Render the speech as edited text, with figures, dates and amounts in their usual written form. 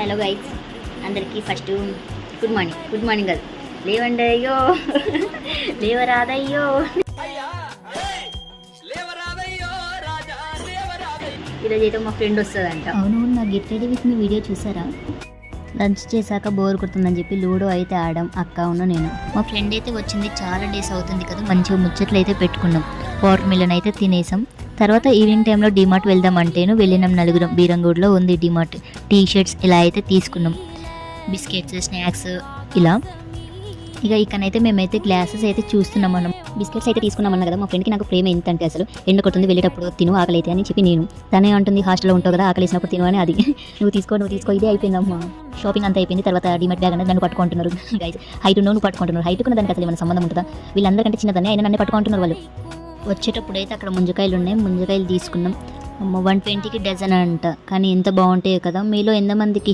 Hello guys, అందరికీ first good morning కాదు, లేవండి అయ్యో లేవరాదయ్యో. ఈరోజు అయితే మా ఫ్రెండ్ వస్తుందంట. అవును, నా get ready with me video చూసారా? లంచ్ చేశాక బోర్ కొడుతుందని చెప్పి లూడో అయితే ఆడాం, అక్క ఉన్న నేను. మా ఫ్రెండ్ అయితే వచ్చింది, చాలా డేస్ అవుతుంది కదా, మంచిగా ముచ్చట్లు అయితే పెట్టుకున్నాం. వాటర్ మిలన్ అయితే తినేసాం. తర్వాత ఈవినింగ్ టైంలో డిమార్ట్ వెళ్దాం అంటేను వెళ్ళినాం నలుగురం. బీరంగూడ్లో ఉంది డిమార్ట్. టీ షర్ట్స్ ఇలా అయితే తీసుకున్నాం, బిస్కెట్స్, స్నాక్స్ ఇలా. ఇక ఇక్కడైతే మేమైతే గ్లాసెస్ అయితే చూస్తున్నాం. మనం బిస్కెట్స్ అయితే తీసుకున్నామన్నా కదా. మా ఫ్రెండ్కి నాకు ప్రేమ ఎంత అంటే అసలు ఎండ కొడుతుంది, వెళ్ళేటప్పుడు తిను ఆకలి అయితే అని చెప్పి నేను. తనే అంటుంది హాస్టల్లో ఉంటావు కదా, ఆకలి వేసినప్పుడు తిను అని. అది నువ్వు తీసుకో ఇదే అయిపోయిందమ్మా. షాపింగ్ అంతా అయిపోయింది. తర్వాత డిమార్ట్ బ్యాగ్ అనేది నన్ను పట్టుకుంటున్నారు గైస్. హైట్ నువ్వు పట్టుకుంటున్నారు, హైట్ కూడా దానికి అసలు ఏమైనా సంబంధం ఉంటుందా? వీళ్ళందరికంటే చిన్నదాన్ని అయినా నన్ను పట్టుకుంటున్నారు వాళ్ళు. వచ్చేటప్పుడు అయితే అక్కడ ముంజకాయలు ఉన్నాయి, ముంజకాయలు తీసుకున్నాం. 120కి డజన్ అంట, కానీ ఎంత బాగుంటాయో కదా. మీలో ఎంతమందికి